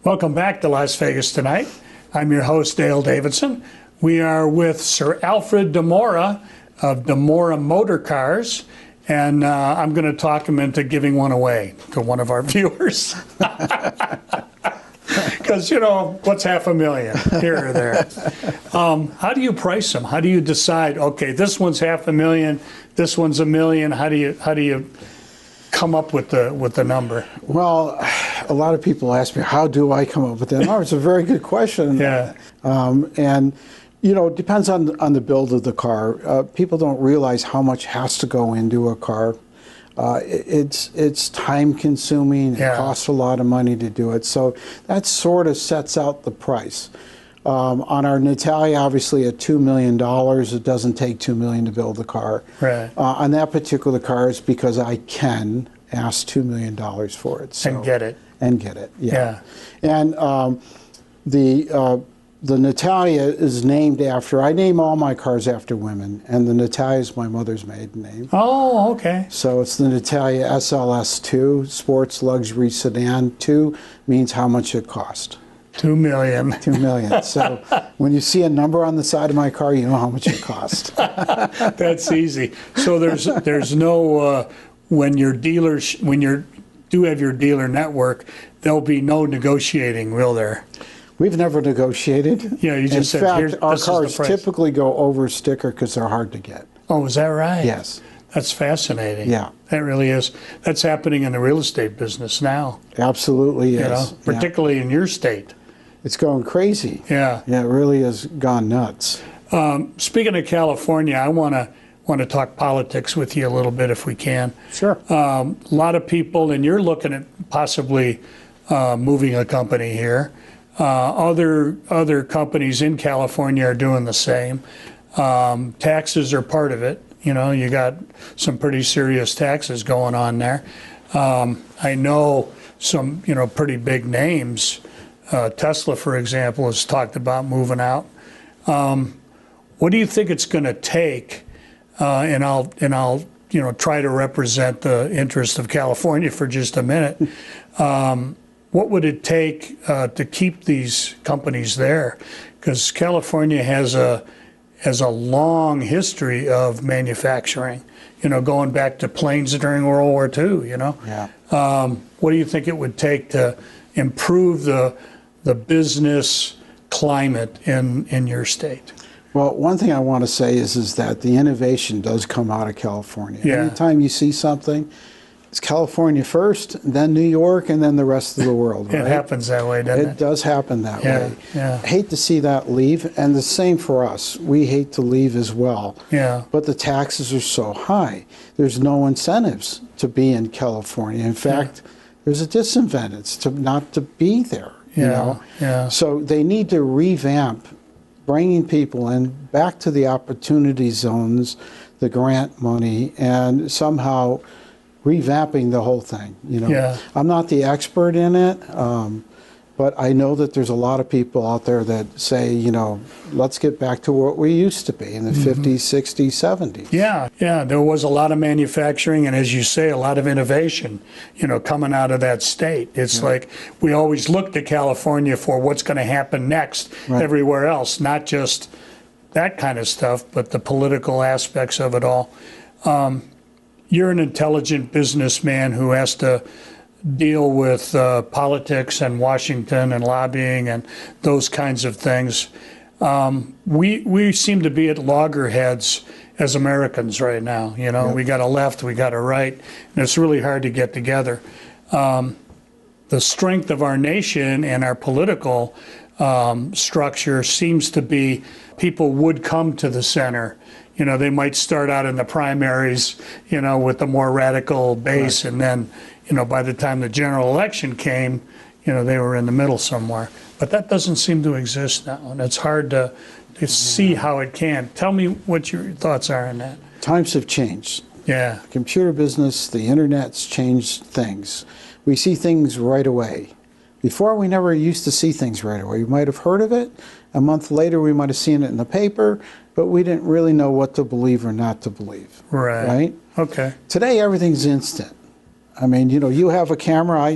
Welcome back to Las Vegas Tonight. I'm your host, Dale Davidson. We are with Sir Alfred Dimora of Dimora Motor Cars, and I'm going to talk him into giving one away to one of our viewers. Because, you know, what's $500,000 here or there? How do you price them? How do you decide, okay, this one's $500,000, this one's $1 million? How do you come up with the number? Well, a lot of people ask me, how do I come up with that number? It's a very good question. Yeah. And, you know, it depends on the build of the car. People don't realize how much has to go into a car. It's time consuming. Yeah. It costs a lot of money to do it. So that sort of sets out the price. On our Natalia, obviously at $2 million, it doesn't take $2 million to build the car. Right. On that particular car, it's because I can ask $2 million for it. So, And get it. And get it, yeah. Yeah. And the Natalia is named after, I name all my cars after women, and the Natalia is my mother's maiden name. Oh, okay. So it's the Natalia SLS2, Sports Luxury Sedan. 2 means how much it cost. $2 million. $2 million. So when you see a number on the side of my car, you know how much it cost. That's easy. So there's no when you do have your dealer network, there'll be no negotiating, will there? We've never negotiated. Yeah, you just In said, fact, our this is the cars price. typically go over sticker because they're hard to get. Oh, is that right? Yes. That's fascinating. Yeah. That really is. That's happening in the real estate business now. Absolutely is. You know, particularly in your state. It's going crazy. Yeah. Yeah, it really has gone nuts. Speaking of California, I want to talk politics with you a little bit if we can. Sure. A lot of people, and you're looking at possibly moving a company here. Other companies in California are doing the same. Taxes are part of it. You know, you got some pretty serious taxes going on there. I know some, pretty big names. Tesla, for example, has talked about moving out. What do you think it's going to take? And I'll try to represent the interest of California for just a minute. What would it take to keep these companies there? Because California has a long history of manufacturing. Going back to planes during World War II. Yeah. What do you think it would take to improve the business climate in your state? Well, one thing I want to say is that the innovation does come out of California. Yeah. Anytime you see something, it's California first, then New York, and then the rest of the world. Right? It happens that way, doesn't it? It does happen that way. Yeah. I hate to see that leave, and the same for us. We hate to leave as well. Yeah. But the taxes are so high. There's no incentives to be in California. In fact, there's a disincentive not to be there. Yeah. So they need to revamp bringing people in back to the opportunity zones, the grant money, and somehow revamping the whole thing. Yeah. I'm not the expert in it, but I know that there's a lot of people out there that say, let's get back to what we used to be in the 50s, 60s, 70s. Yeah. There was a lot of manufacturing, and as you say, a lot of innovation, coming out of that state. It's like we always looked at California for what's going to happen next everywhere else, not just that kind of stuff, but the political aspects of it all. You're an intelligent businessman who has to deal with politics and Washington and lobbying and those kinds of things. We seem to be at loggerheads as Americans right now. You know, we got a left, we got a right, and it's really hard to get together. The strength of our nation and our political structure seems to be people would come to the center. You know, they might start out in the primaries, you know, with the more radical base, and then, you know, by the time the general election came, you know, they were in the middle somewhere. But that doesn't seem to exist now, and it's hard to see how it can. Tell me what your thoughts are on that. Times have changed. Yeah. The computer business, the internet's changed things. We see things right away. Before, we never used to see things right away. We might have heard of it. A month later, we might have seen it in the paper, but we didn't really know what to believe or not to believe. Right. Right? Okay. Today, everything's instant. I mean, you know, you have a camera,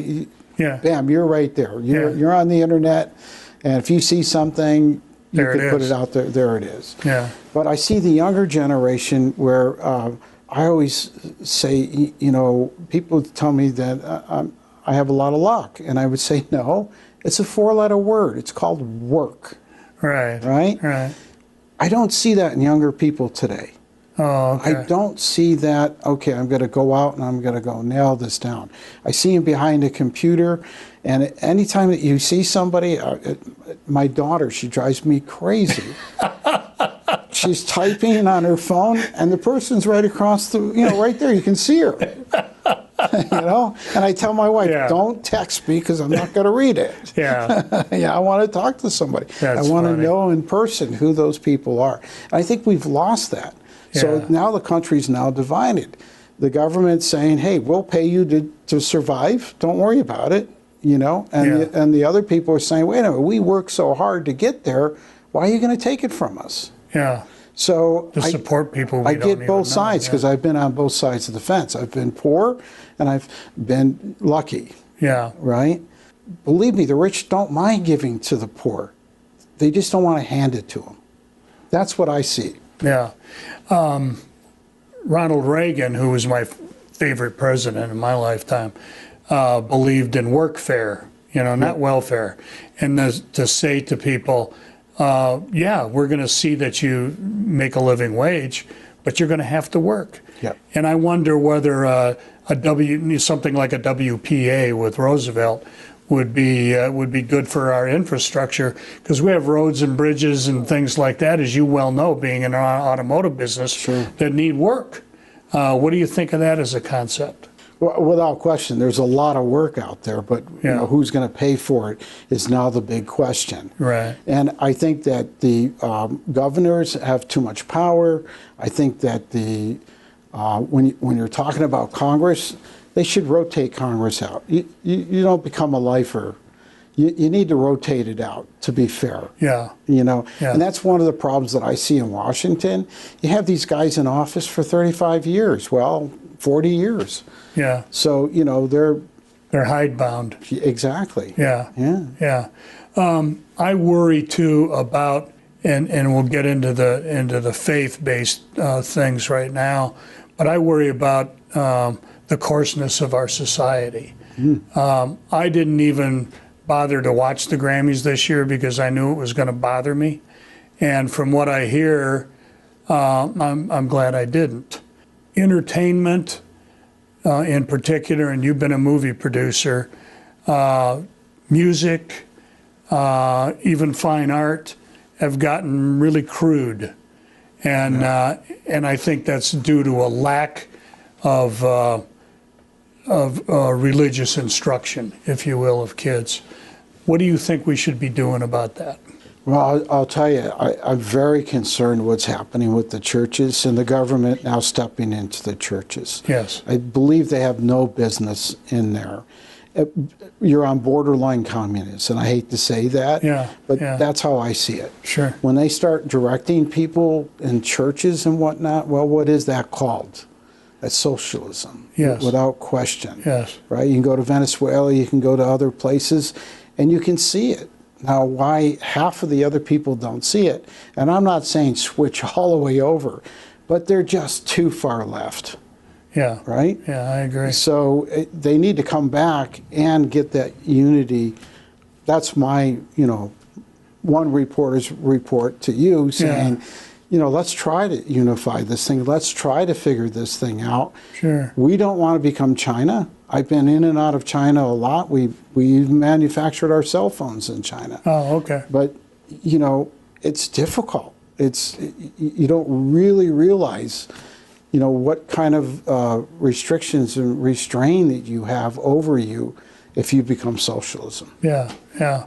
bam, you're right there. You're on the internet, and if you see something, you can put it out there. There it is. Yeah. But I see the younger generation where I always say, you know, people tell me that I have a lot of luck, and I would say, no, it's a 4-letter word. It's called work. Right. Right? Right. I don't see that in younger people today. Oh, okay. I don't see that, okay, I'm going to go out and I'm going to go nail this down. I see him behind a computer, and anytime that you see somebody, my daughter, she drives me crazy. She's typing on her phone, and the person's right across the, you know, right there, you can see her. You know, and I tell my wife, don't text me because I'm not going to read it. Yeah. Yeah, I want to talk to somebody. That's I want funny. to know in person who those people are. I think we've lost that. So now the country's now divided. The government's saying, hey, we'll pay you to survive. Don't worry about it. You know, and the other people are saying, wait a minute, we work so hard to get there. Why are you going to take it from us? Yeah. So to support people. I get both sides because I've been on both sides of the fence. I've been poor and I've been lucky. Yeah. Right? Believe me, the rich don't mind giving to the poor. They just don't want to hand it to them. That's what I see. Yeah. Ronald Reagan, who was my favorite president in my lifetime, believed in workfare, you know, not welfare. And to say to people, yeah, we're going to see that you make a living wage, but you're going to have to work. Yep. And I wonder whether something like a WPA with Roosevelt would be good for our infrastructure, because we have roads and bridges and things like that, as you well know, being in our automotive business, that need work. What do you think of that as a concept? Well, without question, there's a lot of work out there, but you know, who's going to pay for it is now the big question. Right. And I think that the governors have too much power. I think that the when you're talking about Congress, they should rotate Congress out. You don't become a lifer. You need to rotate it out, to be fair. Yeah. You know, and that's one of the problems that I see in Washington. You have these guys in office for 35 years. Well, 40 years. Yeah. So, you know, they're hidebound. Exactly. Yeah. Yeah. Yeah. I worry too about, and we'll get into the faith-based things right now, but I worry about the coarseness of our society. I didn't even bother to watch the Grammys this year because I knew it was going to bother me, and from what I hear, I'm glad I didn't. Entertainment, in particular, and you've been a movie producer, music, even fine art, have gotten really crude, and I think that's due to a lack of religious instruction, if you will, of kids. What do you think we should be doing about that? Well, I'll tell you, I'm very concerned what's happening with the churches and the government now stepping into the churches. Yes. I believe they have no business in there. You're on borderline communists, and I hate to say that, but that's how I see it. Sure. When they start directing people in churches and whatnot, well, what is that called? That's socialism, without question. Yes. Right? You can go to Venezuela, you can go to other places, and you can see it. Now, why half of the other people don't see it, and I'm not saying switch all the way over, but they're just too far left. Yeah. Right? Yeah, I agree. So they need to come back and get that unity. That's my, one reporter's report to you saying, you know, let's try to unify this thing. Let's try to figure this thing out. Sure. We don't want to become China. I've been in and out of China a lot. We manufactured our cell phones in China. Oh, okay. But, you know, it's difficult. You don't really realize, you know, what kind of restrictions and restraint that you have over you if you become socialism. Yeah, yeah.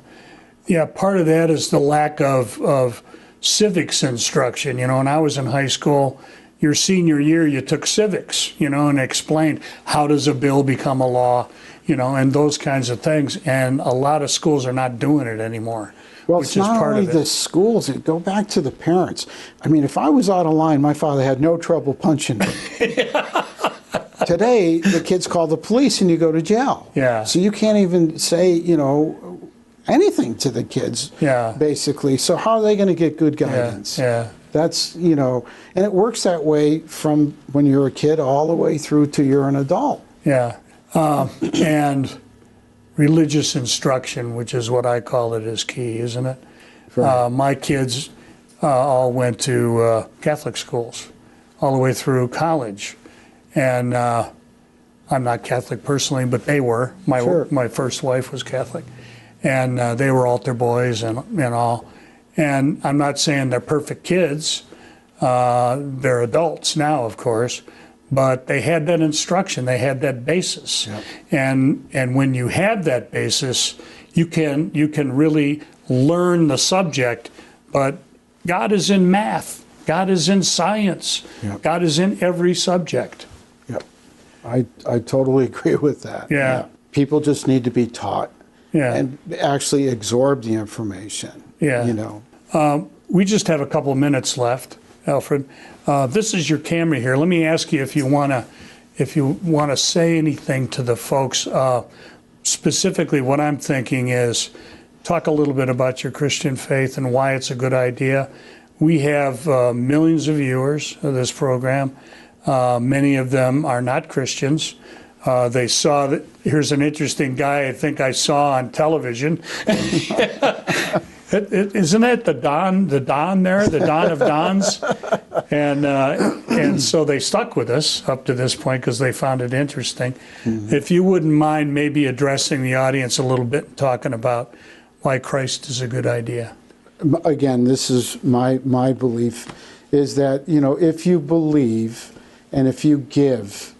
Yeah, part of that is the lack of civics instruction. You know, when I was in high school, your senior year, you took civics, you know, and explained how does a bill become a law, you know, and those kinds of things. And a lot of schools are not doing it anymore. Well, which it's is not part only of it. the schools. It go back to the parents. I mean, if I was out of line, my father had no trouble punching me. Today, the kids call the police and you go to jail. Yeah. So you can't even say, you know, anything to the kids, basically. So how are they going to get good guidance? Yeah. That's, you know, and it works that way from when you're a kid all the way through to you're an adult. Yeah. And religious instruction, which is what I call it, is key, isn't it? Right. My kids all went to Catholic schools all the way through college. And I'm not Catholic personally, but they were. My first wife was Catholic. And they were altar boys and all. And I'm not saying they're perfect kids. They're adults now, of course. But they had that instruction. They had that basis. Yep. And when you have that basis, you can really learn the subject. But God is in math. God is in science. Yep. God is in every subject. Yep. I totally agree with that. Yeah. People just need to be taught. Yeah. And actually absorb the information. Yeah. You know. We just have a couple minutes left, Alfred. This is your camera here. Let me ask you if you wanna say anything to the folks. Specifically, what I'm thinking is talk a little bit about your Christian faith and why it's a good idea. We have millions of viewers of this program. Many of them are not Christians. They saw that. Here's an interesting guy I think I saw on television. Isn't it the Don there, the Don of Dons? And so they stuck with us up to this point because they found it interesting. Mm-hmm. If you wouldn't mind maybe addressing the audience a little bit and talking about why Christ is a good idea. Again, this is my belief, is that, you know, if you believe and if you give,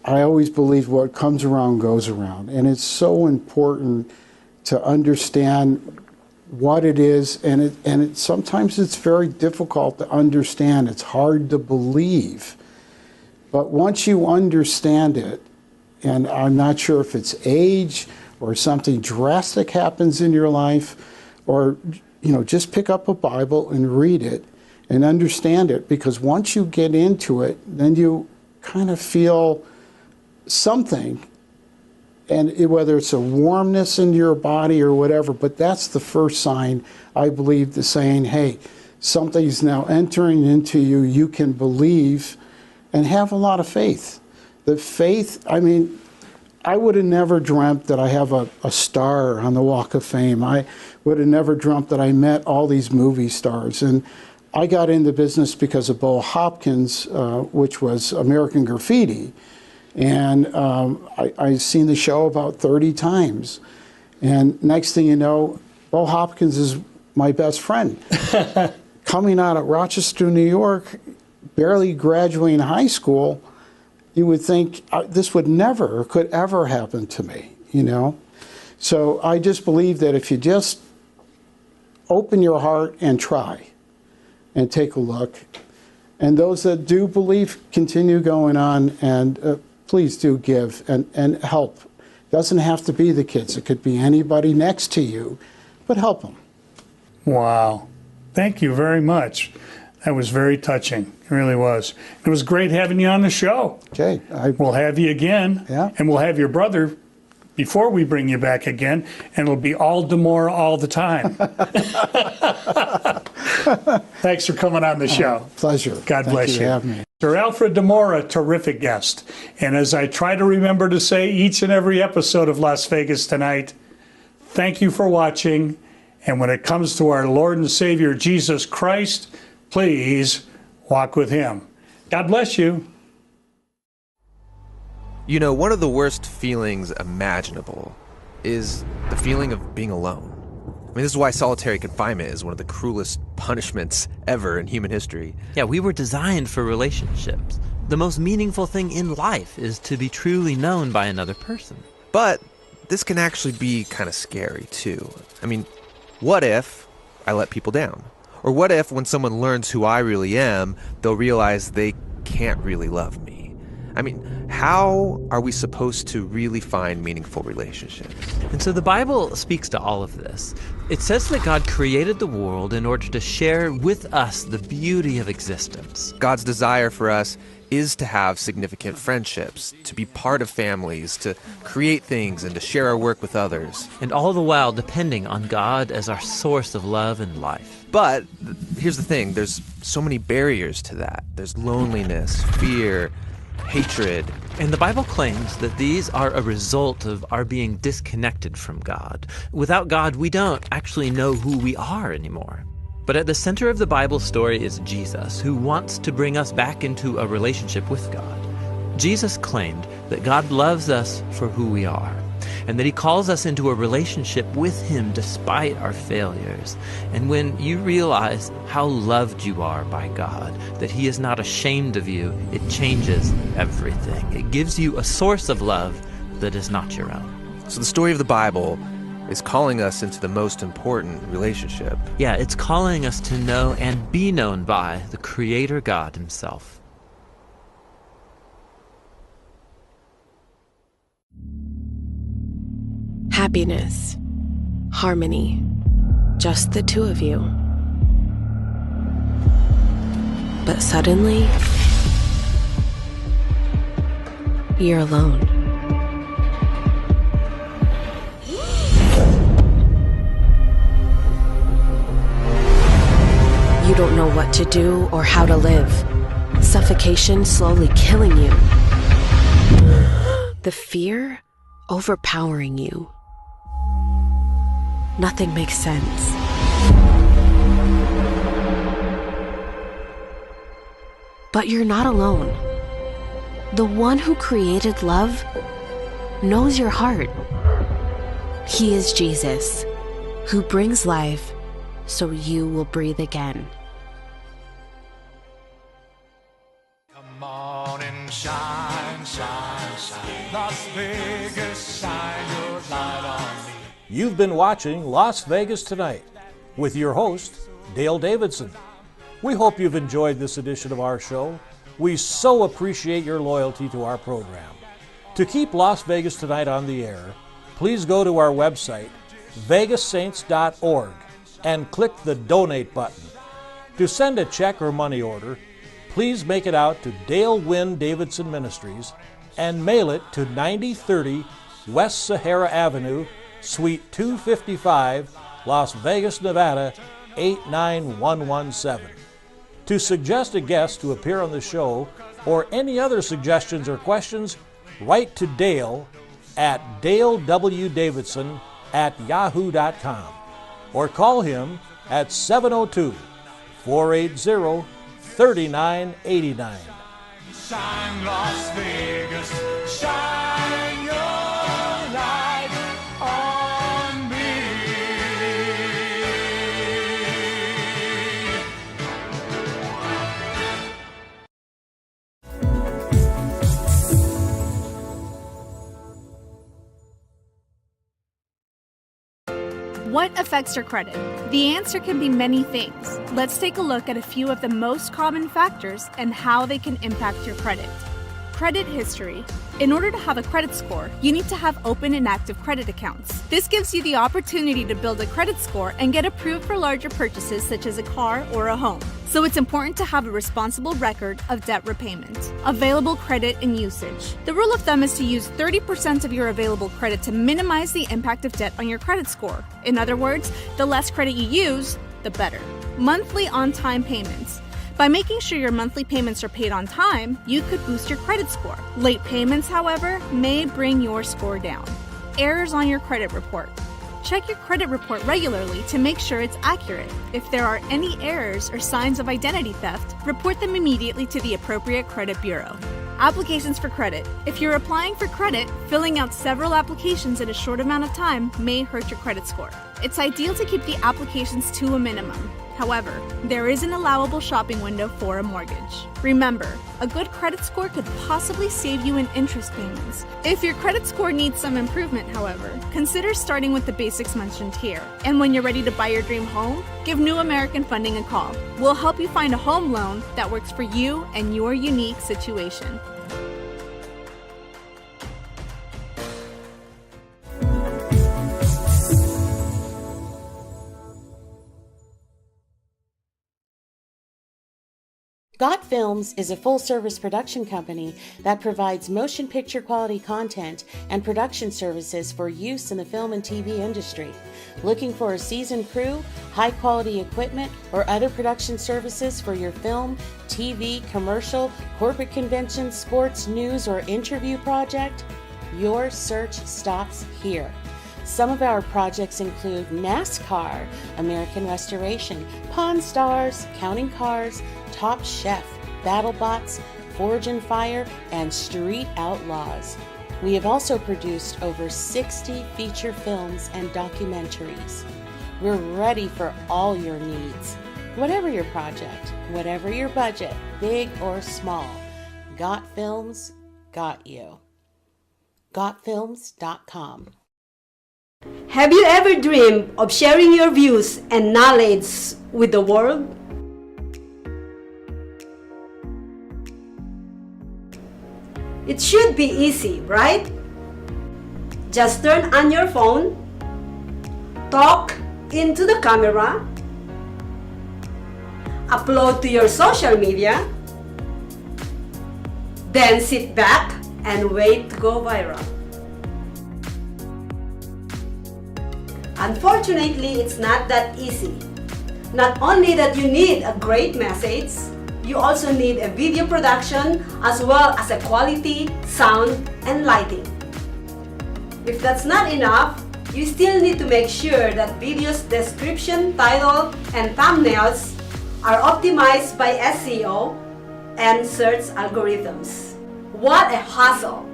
I always believe what comes around goes around. And it's so important to understand what it is, and sometimes it's very difficult to understand. It's hard to believe. But once you understand it, and I'm not sure if it's age or something drastic happens in your life, or, you know, just pick up a Bible and read it and understand it, because once you get into it, then you kind of feel something, and whether it's a warmness in your body or whatever, but that's the first sign, I believe, to saying, hey, something's now entering into you, you can believe and have a lot of faith. The faith, I mean, I would have never dreamt that I have a star on the Walk of Fame. I would have never dreamt that I met all these movie stars. And I got into business because of Bo Hopkins, which was American Graffiti. And I've seen the show about 30 times. And next thing you know, Bo Hopkins is my best friend. Coming out of Rochester, New York, barely graduating high school, you would think this would never or could ever happen to me, you know? So I just believe that if you just open your heart and try and take a look, and those that do believe, continue going on, and please do give and help. It doesn't have to be the kids. It could be anybody next to you, but help them. Wow. Thank you very much. That was very touching. It really was. It was great having you on the show. Okay. We'll have you again. Yeah. And we'll have your brother before we bring you back again, and it'll be all Dimora all the time. Thanks for coming on the show. Pleasure. God bless you. Thank you for having me. Sir Alfred Dimora, terrific guest. And as I try to remember to say each and every episode of Las Vegas Tonight, thank you for watching, And when it comes to our Lord and Savior Jesus Christ, please walk with him. God bless you. You know, one of the worst feelings imaginable is the feeling of being alone. I mean, this is why solitary confinement is one of the cruelest punishments ever in human history. Yeah, we were designed for relationships. The most meaningful thing in life is to be truly known by another person. But this can actually be kind of scary, too. I mean, what if I let people down? Or what if when someone learns who I really am, they'll realize they can't really love me? I mean, how are we supposed to really find meaningful relationships? And so the Bible speaks to all of this. It says that God created the world in order to share with us the beauty of existence. God's desire for us is to have significant friendships, to be part of families, to create things, and to share our work with others. And all the while depending on God as our source of love and life. But here's the thing, there's so many barriers to that. There's loneliness, fear, hatred. And the Bible claims that these are a result of our being disconnected from God. Without God, we don't actually know who we are anymore. But at the center of the Bible story is Jesus, who wants to bring us back into a relationship with God. Jesus claimed that God loves us for who we are, and that he calls us into a relationship with him despite our failures. And when you realize how loved you are by God, that he is not ashamed of you, it changes everything. It gives you a source of love that is not your own. So the story of the Bible is calling us into the most important relationship. Yeah, it's calling us to know and be known by the Creator God himself. Happiness, harmony, just the two of you. But suddenly, you're alone. You don't know what to do or how to live. Suffocation slowly killing you. The fear overpowering you. Nothing makes sense. But you're not alone. The one who created love knows your heart. He is Jesus, who brings life so you will breathe again. Come on and shine, shine, shine. Las Vegas, shine your light on me. You've been watching Las Vegas Tonight with your host, Dale Davidson. We hope you've enjoyed this edition of our show. We so appreciate your loyalty to our program. To keep Las Vegas Tonight on the air, please go to our website, vegassaints.org, and click the Donate button. To send a check or money order, please make it out to Dale Wynn Davidson Ministries and mail it to 9030 West Sahara Avenue, Suite 255, Las Vegas, Nevada, 89117. To suggest a guest to appear on the show or any other suggestions or questions, write to Dale at dalewdavidson@yahoo.com or call him at 702-480-3989. Shine, Las Vegas, shine your light on me. What affects your credit? The answer can be many things. Let's take a look at a few of the most common factors and how they can impact your credit. Credit history. In order to have a credit score, you need to have open and active credit accounts. This gives you the opportunity to build a credit score and get approved for larger purchases such as a car or a home. So it's important to have a responsible record of debt repayment. Available credit and usage. The rule of thumb is to use 30% of your available credit to minimize the impact of debt on your credit score. In other words, the less credit you use, the better. Monthly on-time payments. By making sure your monthly payments are paid on time, you could boost your credit score. Late payments, however, may bring your score down. Errors on your credit report. Check your credit report regularly to make sure it's accurate. If there are any errors or signs of identity theft, report them immediately to the appropriate credit bureau. Applications for credit. If you're applying for credit, filling out several applications in a short amount of time may hurt your credit score. It's ideal to keep the applications to a minimum. However, there is an allowable shopping window for a mortgage. Remember, a good credit score could possibly save you in interest payments. If your credit score needs some improvement, however, consider starting with the basics mentioned here. And when you're ready to buy your dream home, give New American Funding a call. We'll help you find a home loan that works for you and your unique situation. Got Films is a full-service production company that provides motion picture quality content and production services for use in the film and TV industry. Looking for a seasoned crew, high-quality equipment, or other production services for your film, TV, commercial, corporate convention, sports, news, or interview project? Your search stops here. Some of our projects include NASCAR, American Restoration, Pawn Stars, Counting Cars, Top Chef, BattleBots, Forge and Fire, and Street Outlaws. We have also produced over 60 feature films and documentaries. We're ready for all your needs. Whatever your project, whatever your budget, big or small, Got Films got you. GotFilms.com. Have you ever dreamed of sharing your views and knowledge with the world? It should be easy, right? Just turn on your phone, talk into the camera, upload to your social media, then sit back and wait to go viral. Unfortunately, it's not that easy. Not only that you need a great message, you also need a video production as well as a quality sound and lighting. If that's not enough, you still need to make sure that video's description, title, and thumbnails are optimized by SEO and search algorithms. What a hassle!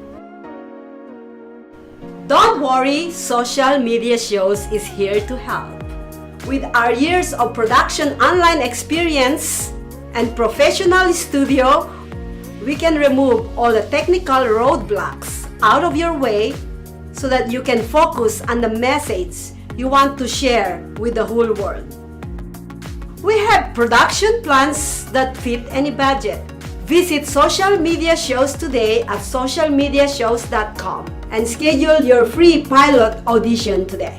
Don't worry, Social Media Shows is here to help. With our years of production online experience and professional studio, we can remove all the technical roadblocks out of your way so that you can focus on the message you want to share with the whole world. We have production plans that fit any budget. Visit Social Media Shows today at socialmediashows.com and schedule your free pilot audition today.